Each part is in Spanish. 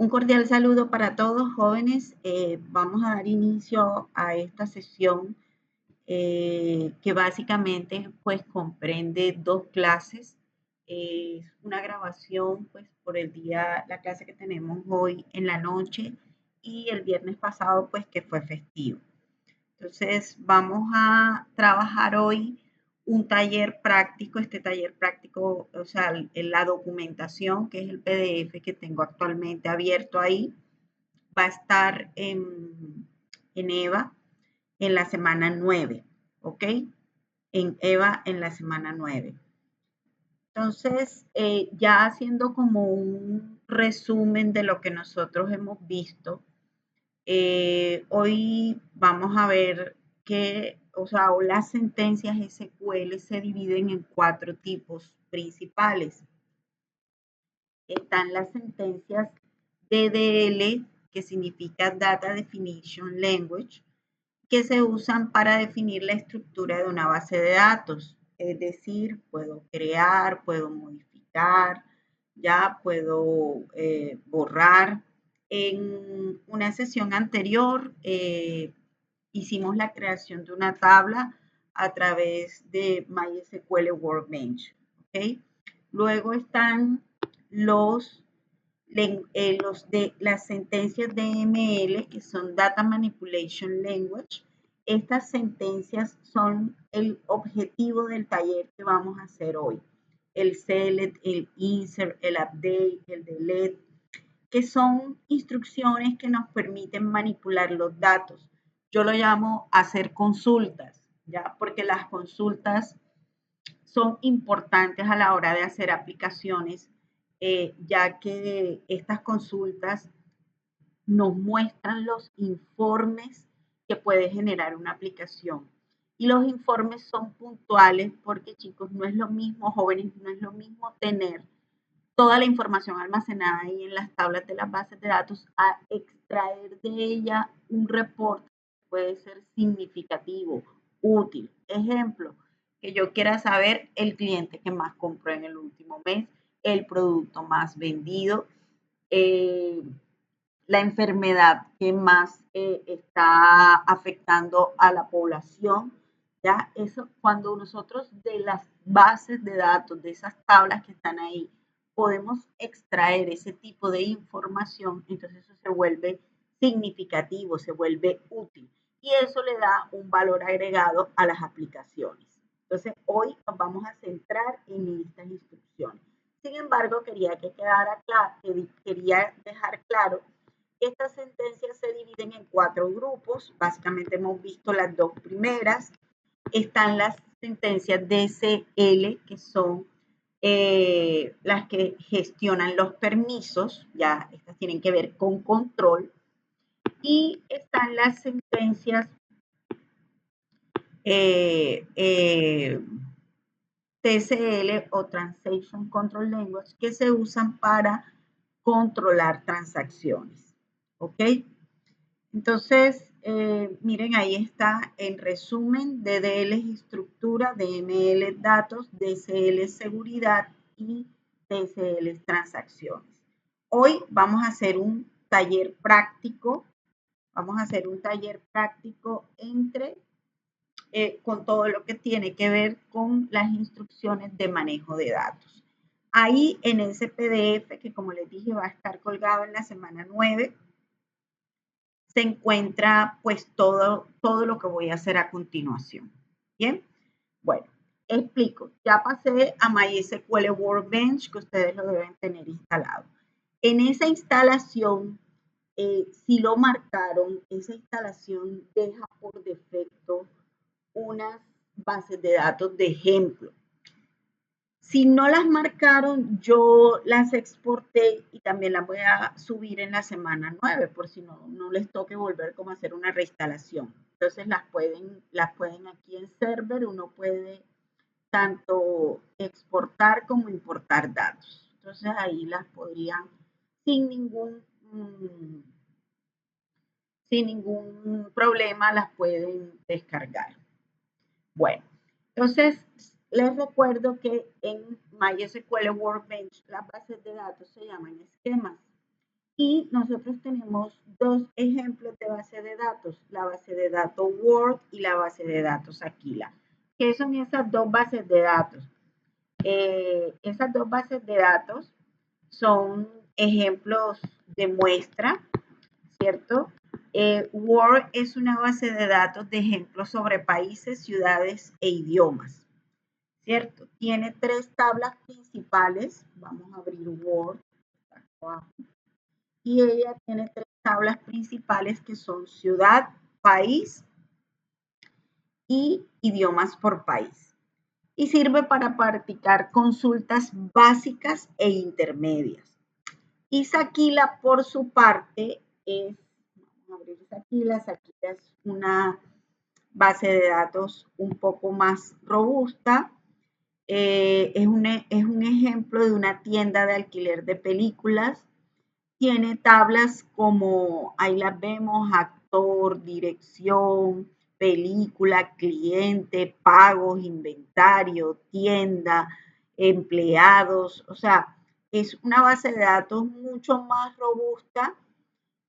Un cordial saludo para todos jóvenes. Vamos a dar inicio a esta sesión que básicamente pues comprende dos clases. Es una grabación pues por el día, la clase que tenemos hoy en la noche y el viernes pasado pues que fue festivo. Entonces, vamos a trabajar hoy un taller práctico, este taller práctico, o sea, la documentación, que es el PDF que tengo actualmente abierto ahí, va a estar en EVA en la semana 9, ¿ok? En EVA en la semana 9. Entonces, ya haciendo como un resumen de lo que nosotros hemos visto, hoy vamos a ver que, o sea, las sentencias SQL se dividen en cuatro tipos principales. Están las sentencias DDL, que significa Data Definition Language, que se usan para definir la estructura de una base de datos. Es decir, puedo crear, puedo modificar, ya puedo borrar. En una sesión anterior hicimos la creación de una tabla a través de MySQL Workbench. ¿Okay? Luego están los de las sentencias DML, que son Data Manipulation Language. Estas sentencias son el objetivo del taller que vamos a hacer hoy. El select, el insert, el update, el delete, que son instrucciones que nos permiten manipular los datos. Yo lo llamo hacer consultas, ¿ya? Porque las consultas son importantes a la hora de hacer aplicaciones, ya que estas consultas nos muestran los informes que puede generar una aplicación. Y los informes son puntuales porque, chicos, no es lo mismo, jóvenes, no es lo mismo tener toda la información almacenada ahí en las tablas de las bases de datos a extraer de ella un reporte que puede ser significativo, útil. Ejemplo, que yo quiera saber el cliente que más compró en el último mes, el producto más vendido, eh, la enfermedad que más está afectando a la población. Ya, eso cuando nosotros de las bases de datos, de esas tablas que están ahí, podemos extraer ese tipo de información, entonces eso se vuelve significativo, se vuelve útil y eso le da un valor agregado a las aplicaciones. Entonces, hoy nos vamos a centrar en estas instrucciones. Sin embargo, quería que quedara claro, quería dejar claro que estas sentencias se dividen en cuatro grupos. Básicamente hemos visto las dos primeras. Están las sentencias DCL, que son las que gestionan los permisos, ya estas tienen que ver con control, y están las sentencias TCL o Transaction Control Language, que se usan para controlar transacciones. ¿Ok? Entonces, miren, ahí está en resumen, DDL es estructura, DML datos, DCL seguridad y TCL es transacciones. Hoy vamos a hacer un taller práctico, con todo lo que tiene que ver con las instrucciones de manejo de datos. Ahí en ese PDF, que como les dije va a estar colgado en la semana 9, se encuentra pues todo lo que voy a hacer a continuación. Bien, bueno, explico. Ya pasé a MySQL Workbench, que ustedes lo deben tener instalado. En esa instalación, si lo marcaron, esa instalación deja por defecto unas bases de datos de ejemplo. Si no las marcaron, yo las exporté y también las voy a subir en la semana 9 por si no les toque volver como a hacer una reinstalación. Entonces las pueden aquí en server, uno puede tanto exportar como importar datos. Entonces ahí las podrían sin ningún problema las pueden descargar. Bueno, entonces les recuerdo que en MySQL Workbench las bases de datos se llaman esquemas. Y nosotros tenemos dos ejemplos de base de datos, la base de datos Word y la base de datos Aquila. ¿Qué son esas dos bases de datos? Esas dos bases de datos son ejemplos de muestra, ¿cierto? Word es una base de datos de ejemplos sobre países, ciudades e idiomas, ¿cierto? Tiene tres tablas principales. Vamos a abrir Word. Y ella tiene tres tablas principales que son ciudad, país y idiomas por país. Y sirve para practicar consultas básicas e intermedias. Y Saquila, por su parte, vamos a abrir Saquila es una base de datos un poco más robusta. Es un ejemplo de una tienda de alquiler de películas. Tiene tablas como, ahí las vemos, actor, dirección, película, cliente, pagos, inventario, tienda, empleados. O sea, es una base de datos mucho más robusta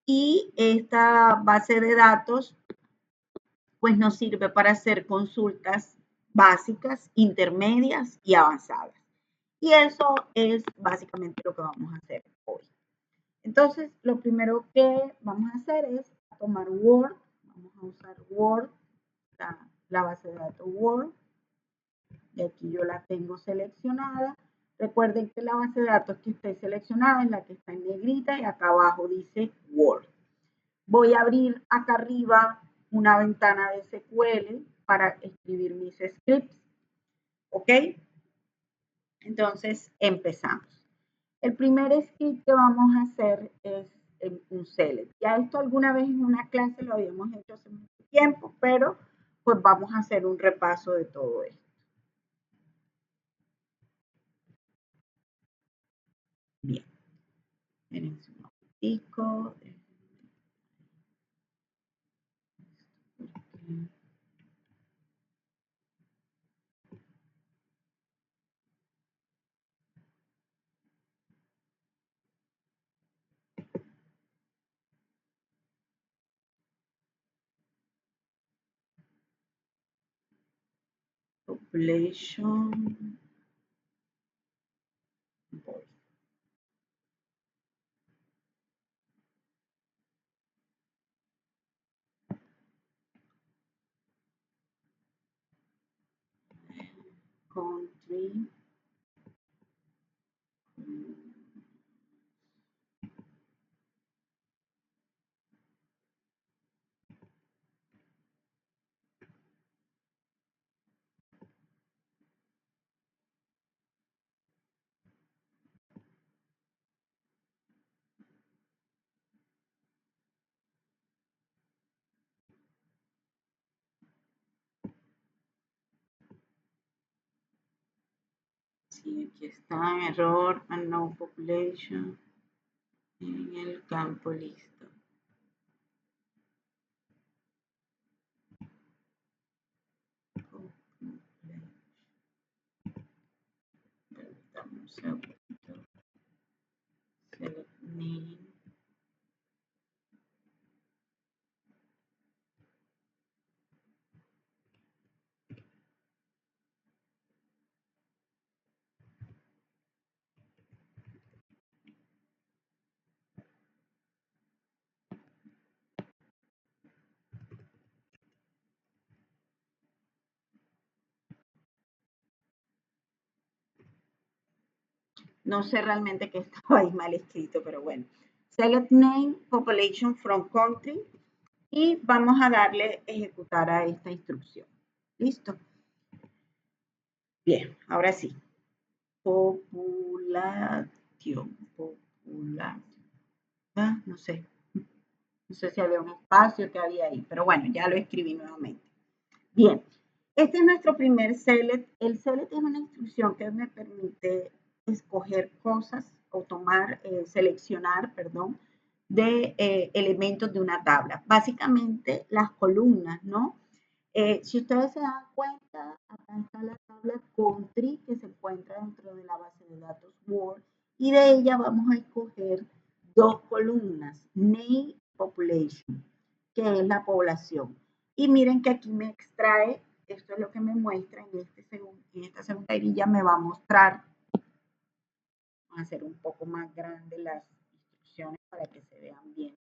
y esta base de datos pues nos sirve para hacer consultas básicas, intermedias y avanzadas. Y eso es básicamente lo que vamos a hacer hoy. Entonces, lo primero que vamos a hacer es tomar Word. Vamos a usar Word, la base de datos Word. Y aquí yo la tengo seleccionada. Recuerden que la base de datos que esté seleccionada es la que está en negrita y acá abajo dice Word. Voy a abrir acá arriba una ventana de SQL para escribir mis scripts. ¿Ok? Entonces, empezamos. El primer script que vamos a hacer es un select. Ya esto alguna vez en una clase lo habíamos hecho hace mucho tiempo, pero pues vamos a hacer un repaso de todo esto. Bien. Espérense un momentico. Population. Country. Sí, aquí está, error, unknown population, en el campo listo. Un segundo. Select name. No sé realmente qué estaba ahí mal escrito, pero bueno. Select name, population from country. Y vamos a darle ejecutar a esta instrucción. ¿Listo? Bien, ahora sí. Populación. Ah, no sé. No sé si había un espacio que había ahí, pero bueno, ya lo escribí nuevamente. Bien, este es nuestro primer select. El select es una instrucción que me permite escoger cosas o seleccionar, perdón, de elementos de una tabla. Básicamente las columnas, ¿no? Si ustedes se dan cuenta, acá está la tabla country que se encuentra dentro de la base de datos Word y de ella vamos a escoger dos columnas, name population, que es la población. Y miren que aquí me extrae, esto es lo que me muestra en esta segunda grilla me va a mostrar, vamos a hacer un poco más grande las instrucciones para que se vean bien.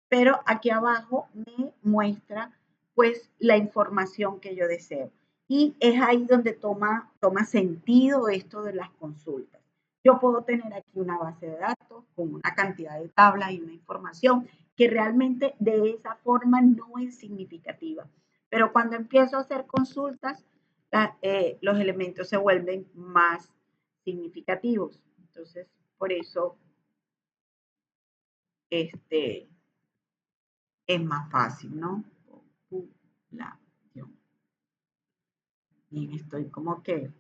Pero aquí abajo me muestra pues la información que yo deseo. Y es ahí donde toma sentido esto de las consultas. Yo puedo tener aquí una base de datos con una cantidad de tablas y una información que realmente de esa forma no es significativa. Pero cuando empiezo a hacer consultas, los elementos se vuelven más significativos. Entonces, por eso, es más fácil, ¿no? Populación. Bien, estoy como que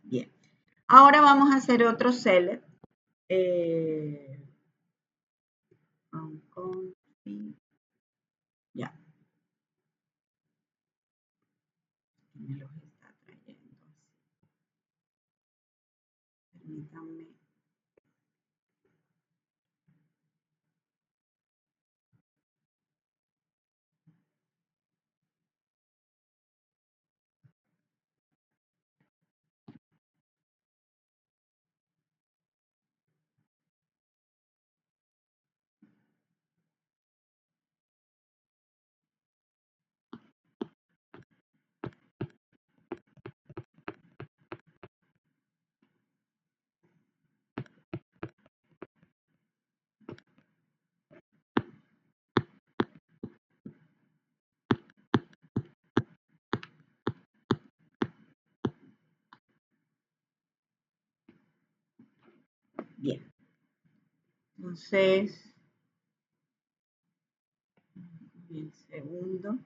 bien. Ahora vamos a hacer otro select. Ya. Me los está trayendo. Permítanme. Bien. Entonces, bien, segundo.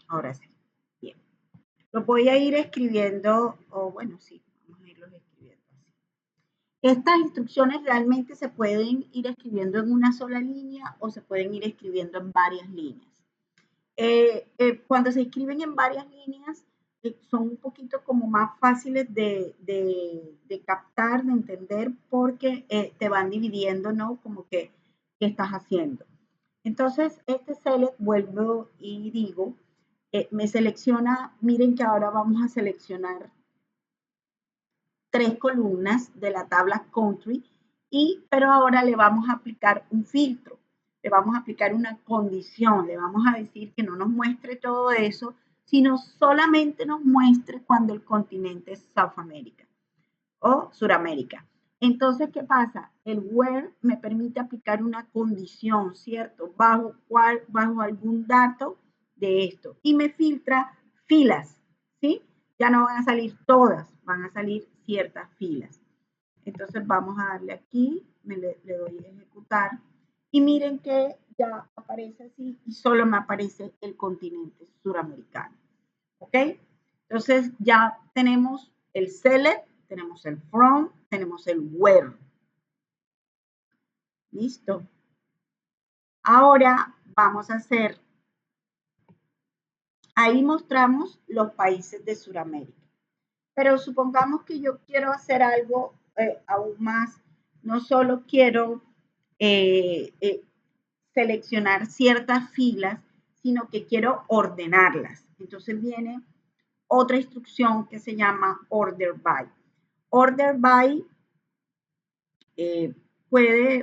Ahora sí. Bien. Lo voy a ir escribiendo, o bueno, sí, vamos a irlos escribiendo así. Estas instrucciones realmente se pueden ir escribiendo en una sola línea o se pueden ir escribiendo en varias líneas. Cuando se escriben en varias líneas, son un poquito como más fáciles de captar, de entender, porque te van dividiendo, ¿no? Como que, ¿qué estás haciendo? Entonces, este select, vuelvo y digo, me selecciona, miren que ahora vamos a seleccionar 3 columnas de la tabla country, pero ahora le vamos a aplicar un filtro, le vamos a aplicar una condición, le vamos a decir que no nos muestre todo eso, sino solamente nos muestre cuando el continente es South America o Suramérica. Entonces, ¿qué pasa? El where me permite aplicar una condición, ¿cierto? Bajo algún dato de esto. Y me filtra filas, ¿sí? Ya no van a salir todas, van a salir ciertas filas. Entonces vamos a darle aquí, le doy a ejecutar. Y miren que ya aparece así y solo me aparece el continente suramericano. ¿Ok? Entonces ya tenemos el select, tenemos el from, tenemos el where. ¿Listo? Ahora vamos a hacer, ahí mostramos los países de Sudamérica. Pero supongamos que yo quiero hacer algo aún más, no solo quiero seleccionar ciertas filas, sino que quiero ordenarlas. Entonces viene otra instrucción que se llama order by. Order by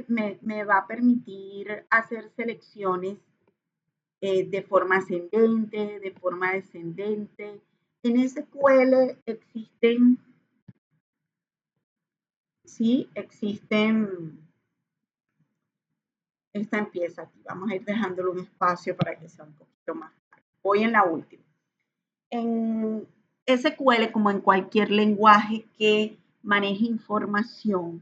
me va a permitir hacer selecciones de forma ascendente, de forma descendente. En SQL existen, sí, existen, esta empieza aquí. Vamos a ir dejándole un espacio para que sea un poquito más claro. Voy en la última. En SQL, como en cualquier lenguaje que maneje información,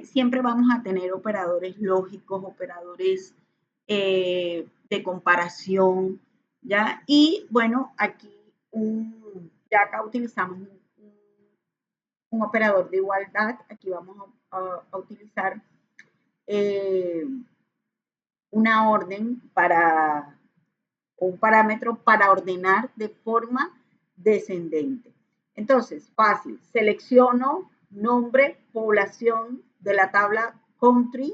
siempre vamos a tener operadores lógicos, operadores de comparación, ¿ya? Y bueno, aquí ya acá utilizamos un operador de igualdad, aquí vamos a utilizar una orden un parámetro para ordenar de forma descendente. Entonces, fácil, selecciono nombre, población de la tabla country,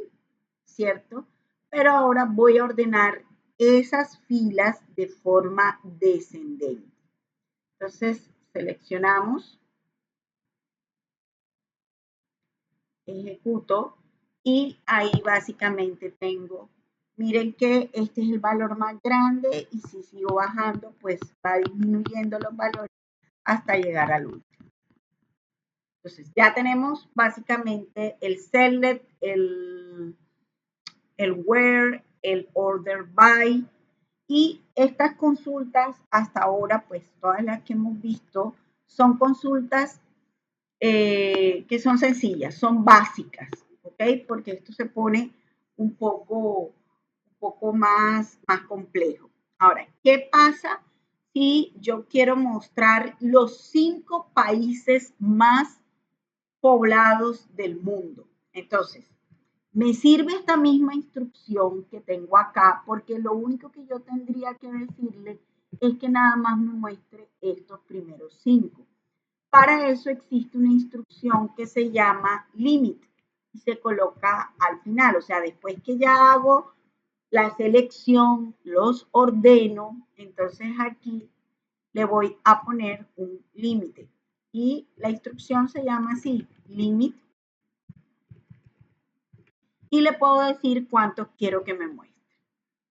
¿cierto? Pero ahora voy a ordenar esas filas de forma descendente. Entonces, seleccionamos, ejecuto y ahí básicamente tengo, miren que este es el valor más grande y si sigo bajando, pues va disminuyendo los valores hasta llegar al último. Entonces, ya tenemos básicamente el select, el where, el order by y estas consultas hasta ahora, pues todas las que hemos visto son consultas que son sencillas, son básicas, ¿ok? Porque esto se pone un poco más complejo. Ahora, ¿qué pasa si yo quiero mostrar los 5 países más poblados del mundo? Entonces, me sirve esta misma instrucción que tengo acá porque lo único que yo tendría que decirle es que nada más me muestre estos primeros 5. Para eso existe una instrucción que se llama limit y se coloca al final, o sea, después que ya hago la selección, los ordeno, entonces aquí le voy a poner un límite y la instrucción se llama así, limit, y le puedo decir cuántos quiero que me muestre.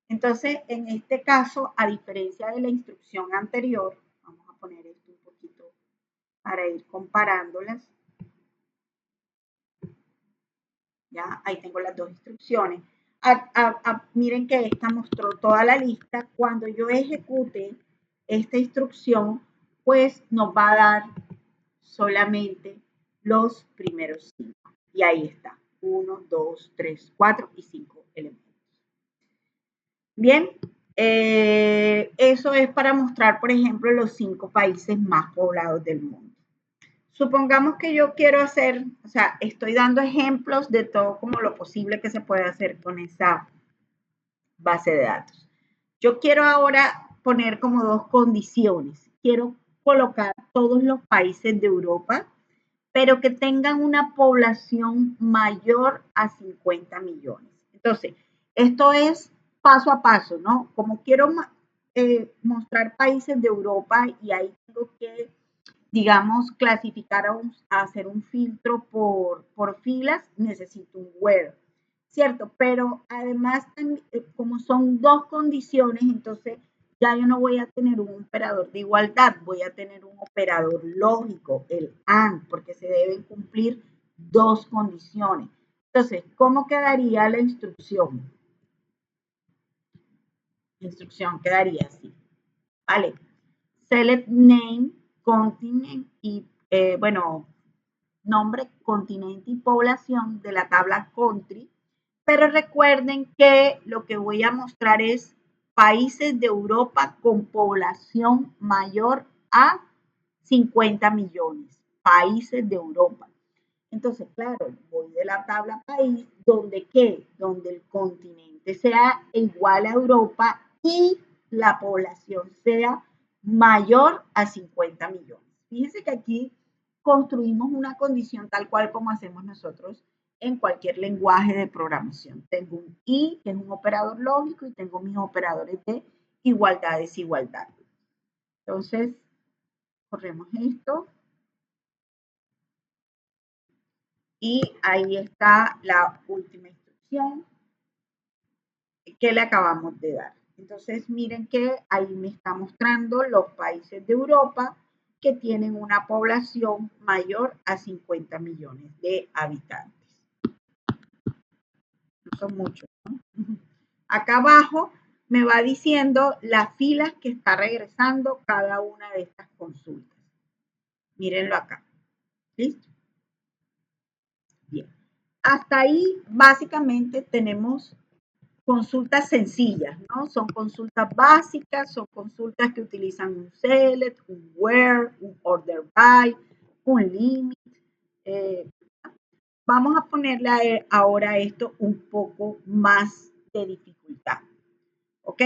Entonces, en este caso, a diferencia de la instrucción anterior, vamos a poner esto un poquito para ir comparándolas. Ya, ahí tengo las dos instrucciones. Miren que esta mostró toda la lista. Cuando yo ejecute esta instrucción, pues nos va a dar solamente los primeros 5. Y ahí está. 1, 2, 3, 4 y 5 elementos. Bien, eso es para mostrar, por ejemplo, los 5 países más poblados del mundo. Supongamos que yo quiero hacer, o sea, estoy dando ejemplos de todo como lo posible que se puede hacer con esa base de datos. Yo quiero ahora poner como dos condiciones. Quiero colocar todos los países de Europa, pero que tengan una población mayor a 50 millones. Entonces, esto es paso a paso, ¿no? Como quiero mostrar países de Europa y ahí tengo que digamos, clasificar a hacer un filtro por filas, necesito un where, ¿cierto? Pero además, como son dos condiciones, entonces ya yo no voy a tener un operador de igualdad, voy a tener un operador lógico, el AND, porque se deben cumplir dos condiciones. Entonces, ¿cómo quedaría la instrucción? La instrucción quedaría así, ¿vale? Select name, continent y, bueno, nombre, continente y población de la tabla country, pero recuerden que lo que voy a mostrar es países de Europa con población mayor a 50 millones, países de Europa. Entonces, claro, voy de la tabla país, donde qué, donde el continente sea igual a Europa y la población sea mayor a 50 millones. Fíjense que aquí construimos una condición tal cual como hacemos nosotros en cualquier lenguaje de programación. Tengo un y, que es un operador lógico, y tengo mis operadores de igualdad, desigualdad. Entonces, corremos esto. Y ahí está la última instrucción que le acabamos de dar. Entonces, miren que ahí me está mostrando los países de Europa que tienen una población mayor a 50 millones de habitantes. No son muchos, ¿no? Acá abajo me va diciendo las filas que está regresando cada una de estas consultas. Mírenlo acá. ¿Listo? Bien. Hasta ahí básicamente tenemos consultas sencillas, ¿no? Son consultas básicas, son consultas que utilizan un select, un where, un order by, un limit. Eh, vamos a ponerle ahora esto un poco más de dificultad, ¿ok?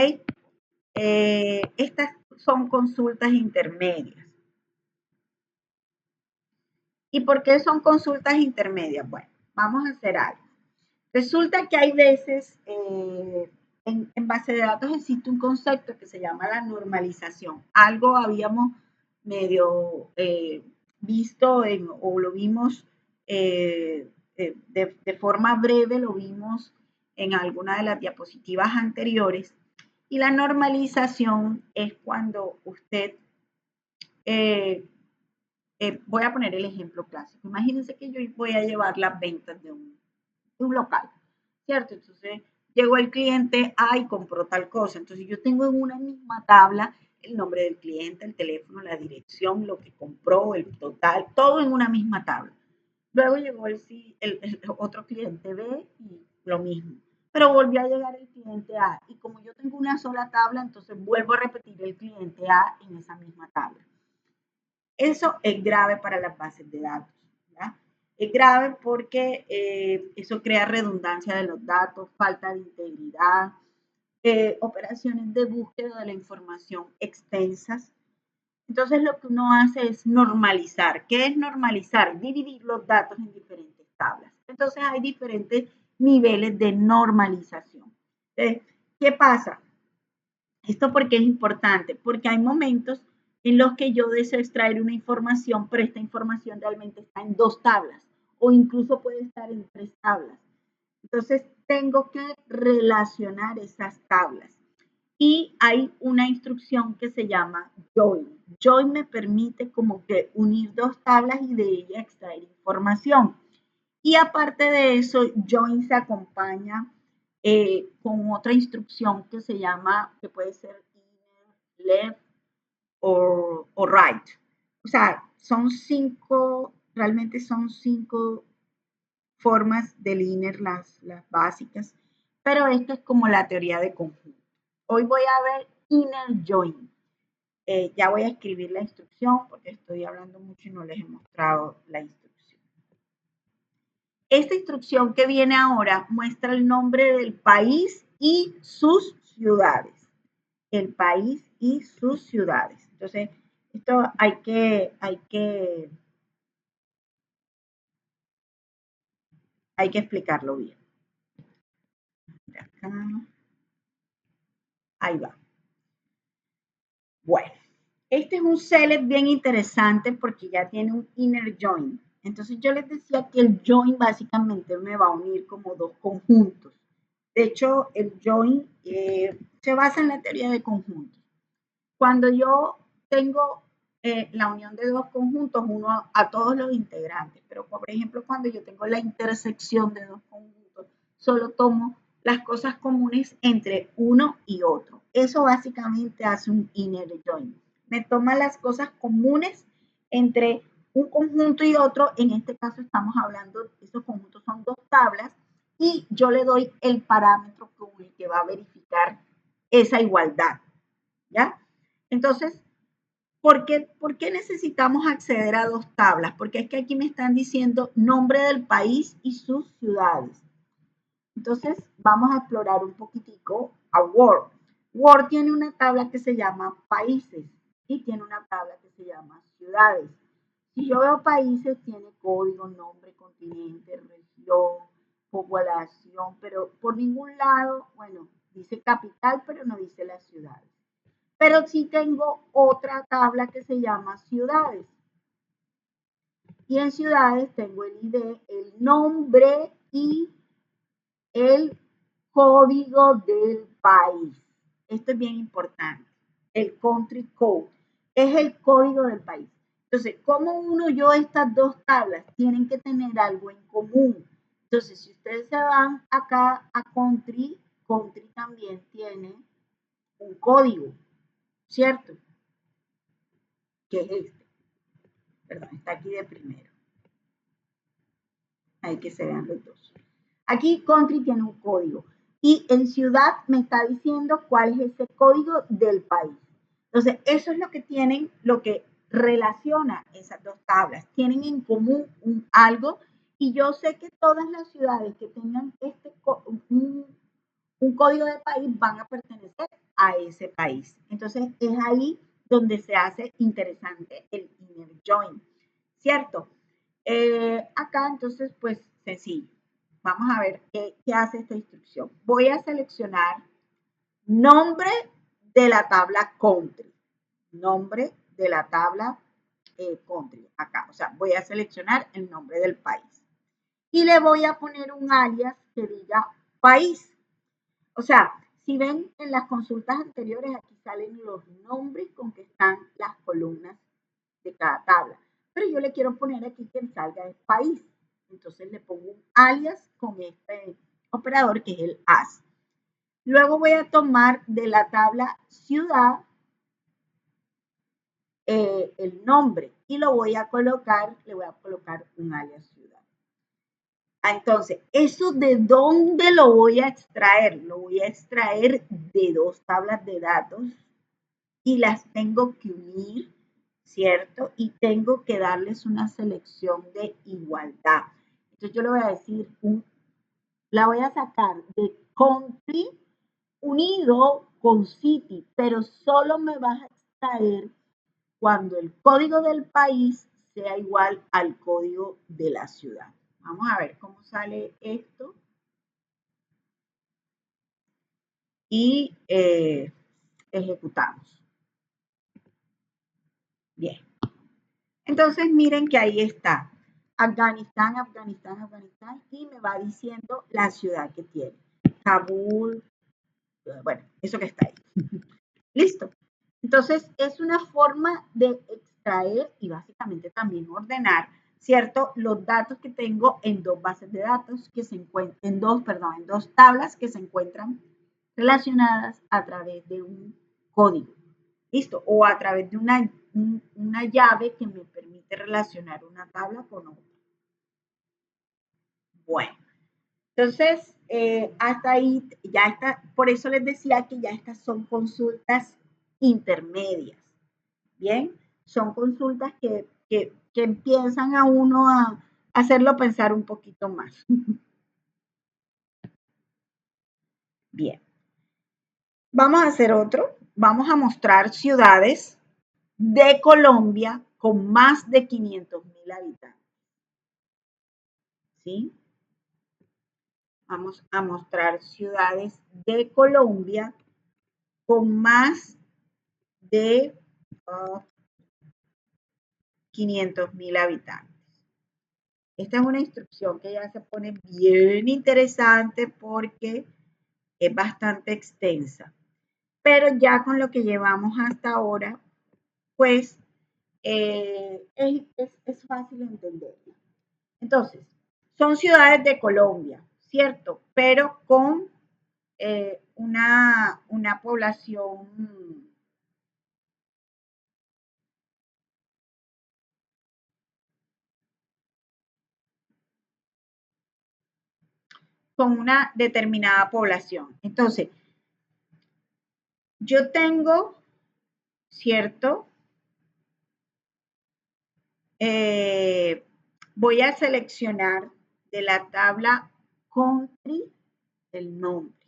Estas son consultas intermedias. ¿Y por qué son consultas intermedias? Bueno, vamos a hacer algo. Resulta que hay veces en base de datos existe un concepto que se llama la normalización. Algo habíamos medio visto o lo vimos de forma breve, lo vimos en alguna de las diapositivas anteriores. Y la normalización es cuando usted, voy a poner el ejemplo clásico. Imagínense que yo voy a llevar las ventas de un local, ¿cierto? Entonces llegó el cliente A y compró tal cosa. Entonces yo tengo en una misma tabla el nombre del cliente, el teléfono, la dirección, lo que compró, el total, todo en una misma tabla. Luego llegó el otro cliente B y lo mismo. Pero volvió a llegar el cliente A. Y como yo tengo una sola tabla, entonces vuelvo a repetir el cliente A en esa misma tabla. Eso es grave para las bases de datos. ¿Ya? Es grave porque eso crea redundancia de los datos, falta de integridad, operaciones de búsqueda de la información extensas. Entonces lo que uno hace es normalizar. ¿Qué es normalizar? Dividir los datos en diferentes tablas. Entonces hay diferentes niveles de normalización. Entonces, ¿qué pasa? Esto porque es importante, porque hay momentos en los que yo deseo extraer una información, pero esta información realmente está en 2 tablas o incluso puede estar en 3 tablas. Entonces tengo que relacionar esas tablas. Y hay una instrucción que se llama join. Join me permite como que unir 2 tablas y de ella extraer información. Y aparte de eso, join se acompaña con otra instrucción que se llama, que puede ser inner, left o right. O sea, son 5, realmente son 5 formas del inner, las básicas, pero esta es como la teoría de conjunto. Hoy voy a ver inner join. Ya voy a escribir la instrucción porque estoy hablando mucho y no les he mostrado la instrucción. Esta instrucción que viene ahora muestra el nombre del país y sus ciudades. El país y sus ciudades. Entonces, esto hay que explicarlo bien. Acá. Ahí va. Bueno, este es un select bien interesante porque ya tiene un inner join. Entonces yo les decía que el join básicamente me va a unir como 2 conjuntos. De hecho, el join se basa en la teoría de conjuntos. Cuando yo tengo la unión de 2 conjuntos, uno a todos los integrantes, pero por ejemplo, cuando yo tengo la intersección de 2 conjuntos, solo tomo las cosas comunes entre uno y otro. Eso básicamente hace un inner join. Me toma las cosas comunes entre un conjunto y otro. En este caso estamos hablando, esos conjuntos son 2 tablas y yo le doy el parámetro con el que va a verificar esa igualdad. ¿Ya? Entonces, ¿por qué necesitamos acceder a 2 tablas? Porque es que aquí me están diciendo nombre del país y sus ciudades. Entonces, vamos a explorar un poquitico a Word. Word tiene una tabla que se llama países y tiene una tabla que se llama ciudades. Si yo veo países, tiene código, nombre, continente, región, población, pero por ningún lado, bueno, dice capital, pero no dice las ciudades. Pero sí tengo otra tabla que se llama ciudades. Y en ciudades tengo el ID, el nombre y el código del país. Esto es bien importante. El country code es el código del país. Entonces, ¿cómo uno yo estas 2 tablas? Tienen que tener algo en común. Entonces, si ustedes se van acá a country, country también tiene un código, ¿cierto? Que es este. Perdón, está aquí de primero. Hay que se vean los 2. Aquí country tiene un código y en ciudad me está diciendo cuál es ese código del país. Entonces, eso es lo que tienen, lo que relaciona esas 2 tablas. Tienen en común algo y yo sé que todas las ciudades que tengan un código de país van a pertenecer a ese país. Entonces, es ahí donde se hace interesante el inner join, ¿cierto? Acá entonces, pues sencillo. Vamos a ver qué hace esta instrucción. Voy a seleccionar nombre de la tabla country. Nombre de la tabla country. Acá, o sea, voy a seleccionar el nombre del país. Y le voy a poner un alias que diga país. O sea, si ven en las consultas anteriores, aquí salen los nombres con que están las columnas de cada tabla. Pero yo le quiero poner aquí que salga el país. Entonces le pongo un alias con este operador que es el as. Luego voy a tomar de la tabla ciudad el nombre y lo voy a colocar, le voy a colocar un alias ciudad. Entonces, ¿eso de dónde lo voy a extraer? Lo voy a extraer de dos tablas de datos y las tengo que unir, ¿cierto? Y tengo que darles una selección de igualdad. Entonces yo le voy a decir, la voy a sacar de country unido con city, pero solo me vas a extraer cuando el código del país sea igual al código de la ciudad. Vamos a ver cómo sale esto. Y ejecutamos. Bien. Entonces miren que ahí está. Afganistán, Afganistán, Afganistán. Y me va diciendo la ciudad que tiene. Kabul. Bueno, eso que está ahí. Listo. Entonces es una forma de extraer y básicamente también ordenar, ¿cierto? Los datos que tengo en dos bases de datos que se encuentran, en dos tablas que se encuentran relacionadas a través de un código. ¿Listo? O a través de una llave que me permite relacionar una tabla con otra. Bueno, entonces hasta ahí ya está, por eso les decía que ya estas son consultas intermedias. Bien, son consultas que empiezan a uno a hacerlo pensar un poquito más. Bien, vamos a hacer otro. Vamos a mostrar ciudades de Colombia con más de 500.000 habitantes. ¿Sí? Vamos a mostrar ciudades de Colombia con más de 500.000 habitantes. Esta es una instrucción que ya se pone bien interesante porque es bastante extensa. Pero ya con lo que llevamos hasta ahora, pues es fácil entenderlo. Entonces, son ciudades de Colombia, ¿cierto? Pero con una población con una determinada población. Entonces, yo tengo, ¿cierto? Voy a seleccionar de la tabla country el nombre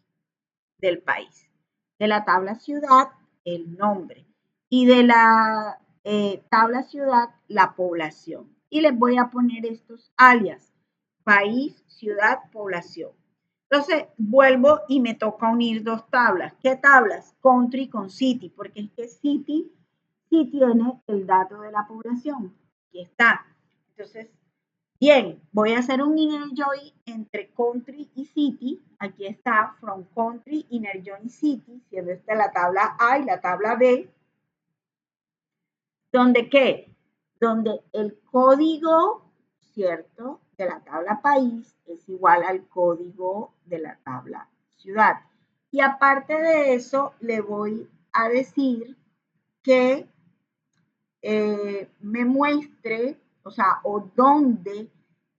del país, de la tabla ciudad el nombre y de la tabla ciudad la población. Y les voy a poner estos alias, país, ciudad, población. Entonces vuelvo y me toca unir dos tablas. ¿Qué tablas? Country con city, porque es que city sí tiene el dato de la población. Aquí está. Entonces, bien, voy a hacer un inner join entre country y city. Aquí está from country, inner join city, siendo esta la tabla A y la tabla B. ¿Donde qué? Donde el código, ¿cierto? De la tabla país es igual al código de la tabla ciudad. Y aparte de eso, le voy a decir que me muestre, o sea, o donde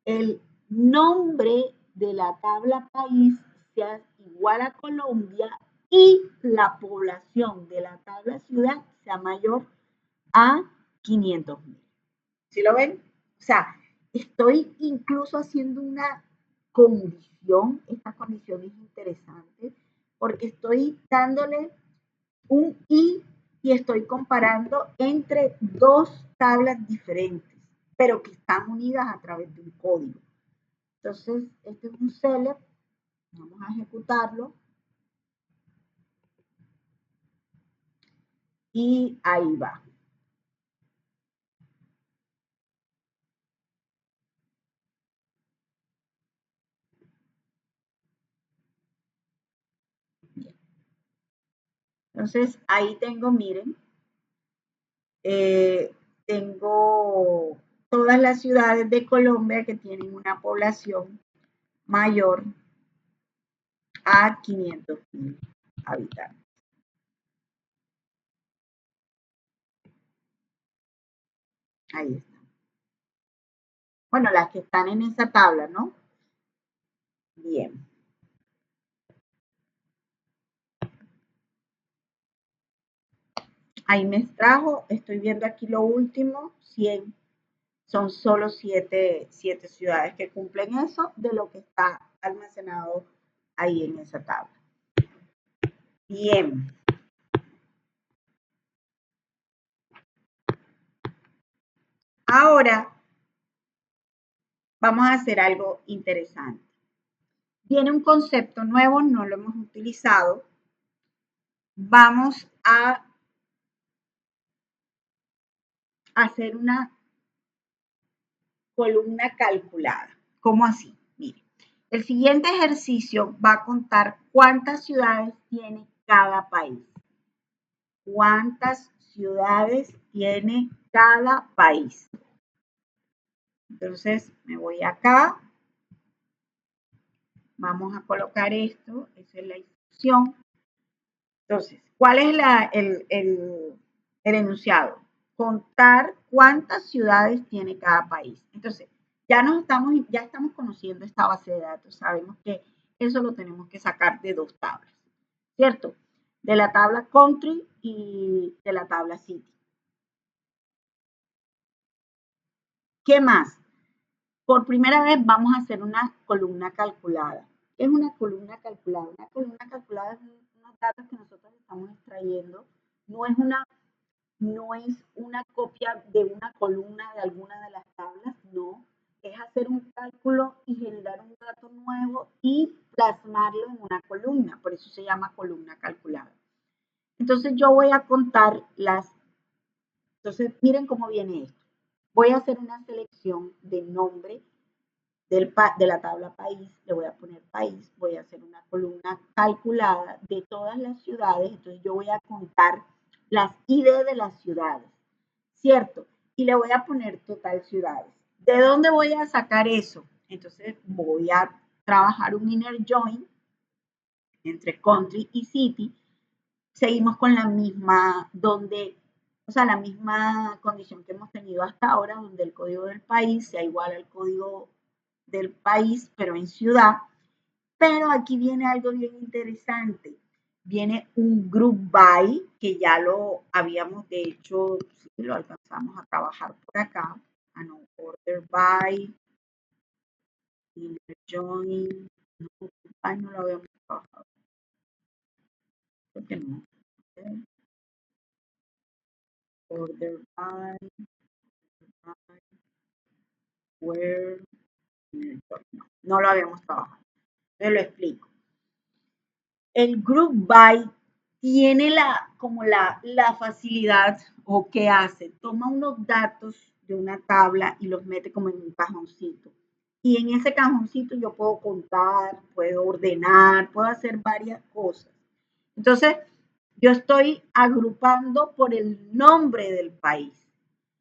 el nombre de la tabla país sea igual a Colombia y la población de la tabla ciudad sea mayor a 500.000. ¿Sí lo ven? O sea, estoy incluso haciendo una condición, esta condición es interesante, porque estoy dándole un y estoy comparando entre dos tablas diferentes. pero que están unidas a través de un código. Entonces, este es un select, vamos a ejecutarlo y ahí va. Bien. Entonces, ahí tengo, miren, tengo todas las ciudades de Colombia que tienen una población mayor a 500.000 habitantes. Ahí está. Bueno, las que están en esa tabla, ¿no? Bien. Ahí me extrajo, estoy viendo aquí lo último, 100. Son solo 7 ciudades que cumplen eso de lo que está almacenado ahí en esa tabla. Bien. Ahora vamos a hacer algo interesante. Viene un concepto nuevo, no lo hemos utilizado. Vamos a hacer una columna calculada. ¿Cómo así? Mire, el siguiente ejercicio va a contar cuántas ciudades tiene cada país. ¿Cuántas ciudades tiene cada país? Entonces, me voy acá. Vamos a colocar esto. Esa es la instrucción. Entonces, ¿cuál es el enunciado? Contar cuántas ciudades tiene cada país. Entonces, ya estamos conociendo esta base de datos. Sabemos que eso lo tenemos que sacar de dos tablas, ¿cierto? De la tabla country y de la tabla city. ¿Qué más? Por primera vez vamos a hacer una columna calculada. ¿Qué es una columna calculada? Una columna calculada es unos datos que nosotros estamos extrayendo. No es una copia de una columna de alguna de las tablas, no. Es hacer un cálculo y generar un dato nuevo y plasmarlo en una columna. Por eso se llama columna calculada. Entonces yo voy a contar entonces miren cómo viene esto. Voy a hacer una selección de nombre de la tabla país, le voy a poner país, voy a hacer una columna calculada de todas las ciudades, entonces yo voy a contar las ID de las ciudades, ¿cierto? Y le voy a poner total ciudades. ¿De dónde voy a sacar eso? Entonces voy a trabajar un inner join entre country y city. Seguimos con la misma, la misma condición que hemos tenido hasta ahora, donde el código del país sea igual al código del país, pero en ciudad. Pero aquí viene algo bien interesante. Viene un group by, que ya lo habíamos, de hecho, sí, lo alcanzamos a trabajar por acá. No, order by, inner join, no lo habíamos trabajado. Creo que no. Order by, where, no lo habíamos trabajado. Te lo explico. El group by tiene la facilidad, o qué hace, toma unos datos de una tabla y los mete como en un cajoncito. Y en ese cajoncito yo puedo contar, puedo ordenar, puedo hacer varias cosas. Entonces, yo estoy agrupando por el nombre del país.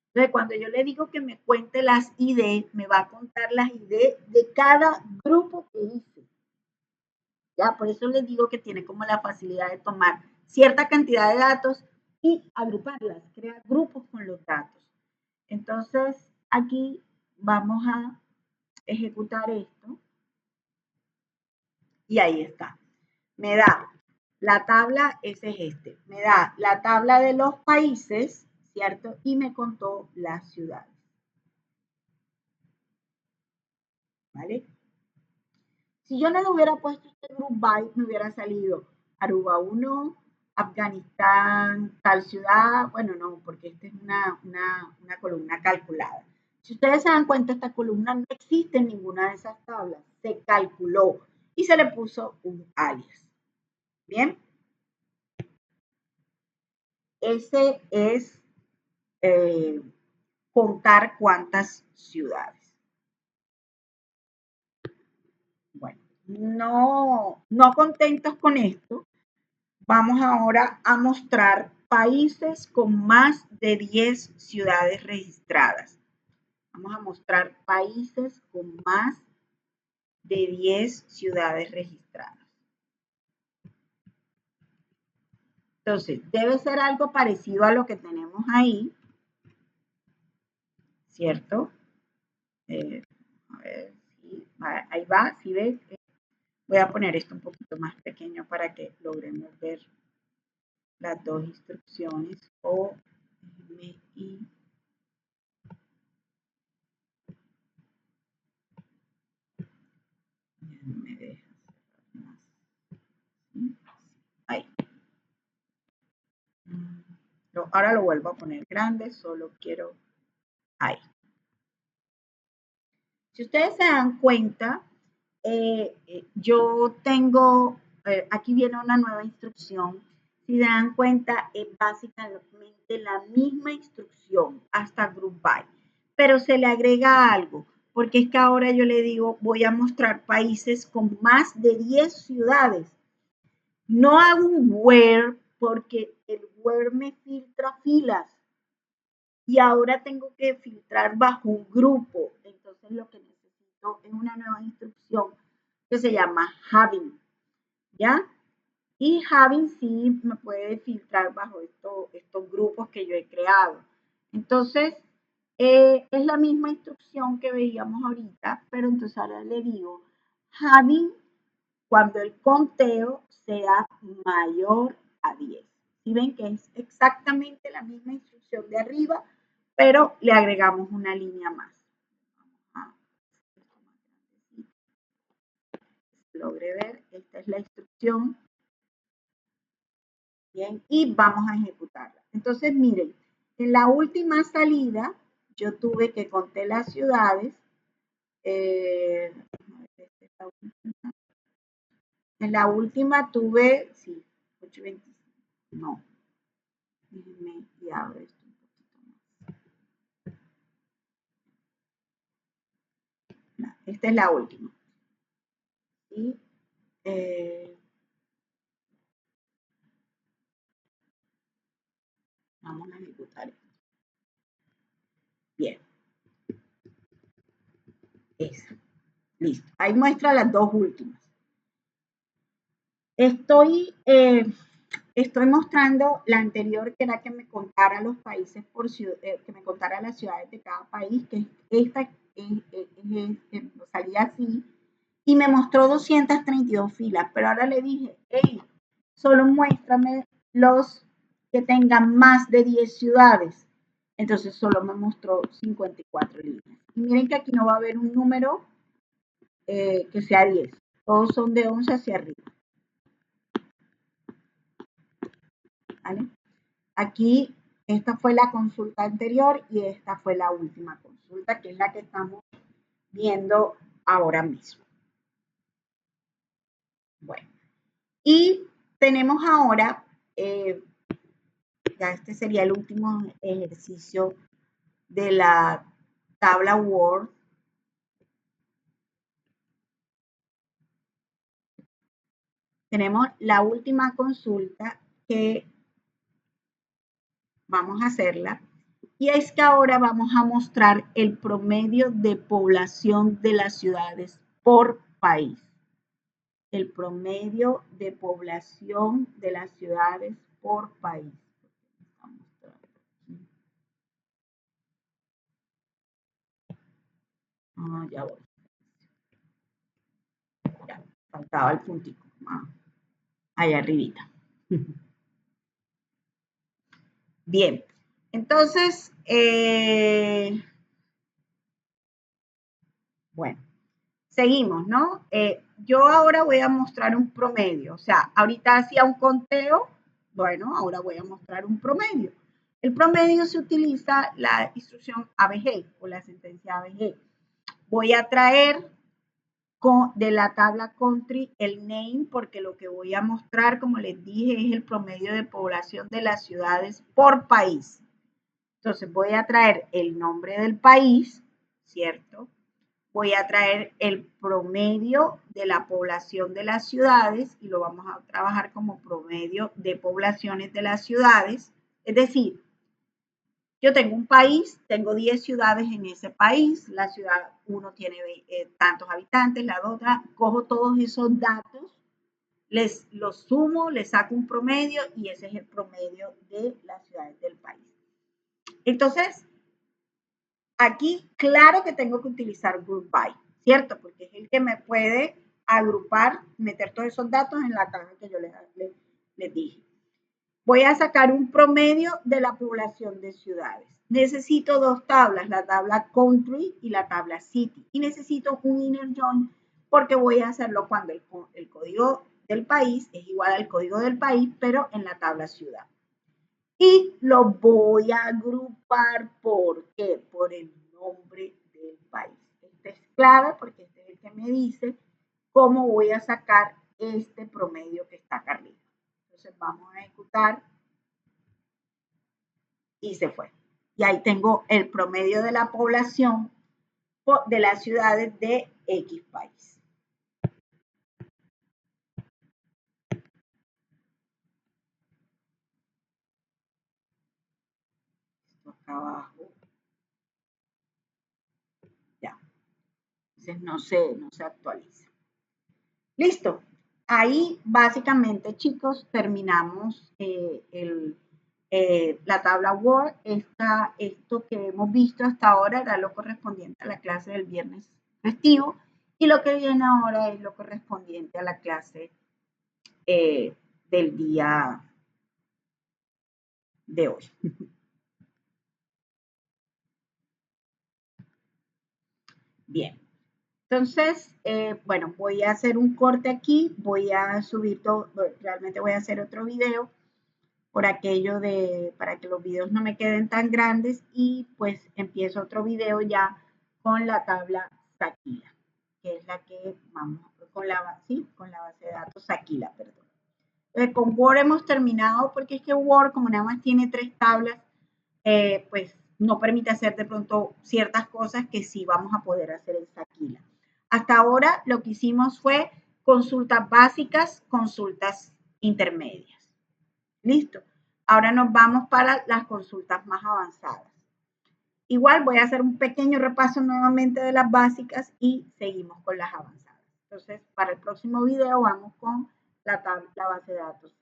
Entonces, cuando yo le digo que me cuente las ID, me va a contar las ID de cada grupo que hice. Ya, por eso les digo que tiene como la facilidad de tomar cierta cantidad de datos y agruparlas, crear grupos con los datos. Entonces, aquí vamos a ejecutar esto y ahí está. Me da la tabla, ese es este, me da la tabla de los países, ¿cierto? Y me contó las ciudades. ¿Vale? Si yo no le hubiera puesto este group by, me hubiera salido Aruba 1, Afganistán, tal ciudad. Bueno, no, porque esta es una columna calculada. Si ustedes se dan cuenta, esta columna no existe en ninguna de esas tablas. Se calculó y se le puso un alias. Bien. Ese es contar cuántas ciudades. Bueno, no contentos con esto, vamos ahora a mostrar países con más de 10 ciudades registradas. Vamos a mostrar países con más de 10 ciudades registradas. Entonces, debe ser algo parecido a lo que tenemos ahí, ¿cierto? A ver, sí, ahí va, ¿sí ves? Voy a poner esto un poquito más pequeño para que logremos ver las dos instrucciones. O y no me deja más. Ahí. Ahora lo vuelvo a poner grande, solo quiero ahí. Si ustedes se dan cuenta, yo tengo, aquí viene una nueva instrucción. Si se dan cuenta, es básicamente la misma instrucción hasta Group By, pero se le agrega algo, porque es que ahora yo le digo, voy a mostrar países con más de 10 ciudades. No hago un where porque el where me filtra filas y ahora tengo que filtrar bajo un grupo. Entonces lo que necesito es una nueva instrucción que se llama having, ¿ya? Y having sí me puede filtrar bajo estos grupos que yo he creado. Entonces, es la misma instrucción que veíamos ahorita, pero entonces ahora le digo having cuando el conteo sea mayor a 10. ¿Sí ven que es exactamente la misma instrucción de arriba, pero le agregamos una línea más? Logré ver, esta es la instrucción. Bien, y vamos a ejecutarla. Entonces, miren, en la última salida yo tuve que contar las ciudades. En la última tuve, sí, 825. No, déjenme y abro esto un poquito más. No, esta es la última. Y vamos a ejecutar esto. Bien. Esa. Listo. Ahí muestra las dos últimas. Estoy mostrando la anterior, que era que me contara los países por ciudad, que me contara las ciudades de cada país, que esta salía así, y me mostró 232 filas, pero ahora le dije, hey, solo muéstrame los que tengan más de 10 ciudades. Entonces solo me mostró 54 líneas. Y miren que aquí no va a haber un número que sea 10. Todos son de 11 hacia arriba. ¿Vale? Aquí, esta fue la consulta anterior y esta fue la última consulta, que es la que estamos viendo ahora mismo. Bueno, y tenemos ahora, ya este sería el último ejercicio de la tabla Word. Tenemos la última consulta que vamos a hacerla. Y es que ahora vamos a mostrar el promedio de población de las ciudades por país. El promedio de población de las ciudades por país. Ah, ya voy. Ya, faltaba el puntico. Allá arribita. Bien, entonces, bueno, seguimos, ¿no? Yo ahora voy a mostrar un promedio, o sea, ahorita hacía un conteo, bueno, ahora voy a mostrar un promedio. El promedio se utiliza la instrucción ABG o la sentencia ABG. Voy a traer de la tabla country el name porque lo que voy a mostrar, como les dije, es el promedio de población de las ciudades por país. Entonces voy a traer el nombre del país, ¿cierto? Voy a traer el promedio de la población de las ciudades y lo vamos a trabajar como promedio de poblaciones de las ciudades. Es decir, yo tengo un país, tengo 10 ciudades en ese país, la ciudad 1 tiene tantos habitantes, la otra, cojo todos esos datos, los sumo, les saco un promedio y ese es el promedio de las ciudades del país. Entonces, aquí claro que tengo que utilizar group by, ¿cierto? Porque es el que me puede agrupar, meter todos esos datos en la caja que yo les dije. Voy a sacar un promedio de la población de ciudades. Necesito dos tablas, la tabla country y la tabla city. Y necesito un inner join porque voy a hacerlo cuando el código del país es igual al código del país, pero en la tabla ciudad. Y lo voy a agrupar, ¿por qué? Por el nombre del país. Este es clave porque este es el que me dice cómo voy a sacar este promedio que está acá arriba. Entonces vamos a ejecutar y se fue. Y ahí tengo el promedio de la población de las ciudades de X país. Esto acá abajo. Ya. Entonces no se actualiza. Listo. Ahí básicamente, chicos, terminamos la tabla Word. Esto que hemos visto hasta ahora era lo correspondiente a la clase del viernes festivo y lo que viene ahora es lo correspondiente a la clase del día de hoy. Bien. Entonces, bueno, voy a hacer un corte aquí, voy a subir todo, realmente voy a hacer otro video por aquello para que los videos no me queden tan grandes y pues empiezo otro video ya con la tabla Saquila, que es la que vamos, con la base de datos Saquila, perdón. Con Word hemos terminado porque es que Word, como nada más tiene 3 tablas, pues no permite hacer de pronto ciertas cosas que sí vamos a poder hacer en Saquila. Hasta ahora lo que hicimos fue consultas básicas, consultas intermedias. Listo. Ahora nos vamos para las consultas más avanzadas. Igual voy a hacer un pequeño repaso nuevamente de las básicas y seguimos con las avanzadas. Entonces, para el próximo video vamos con la base de datos.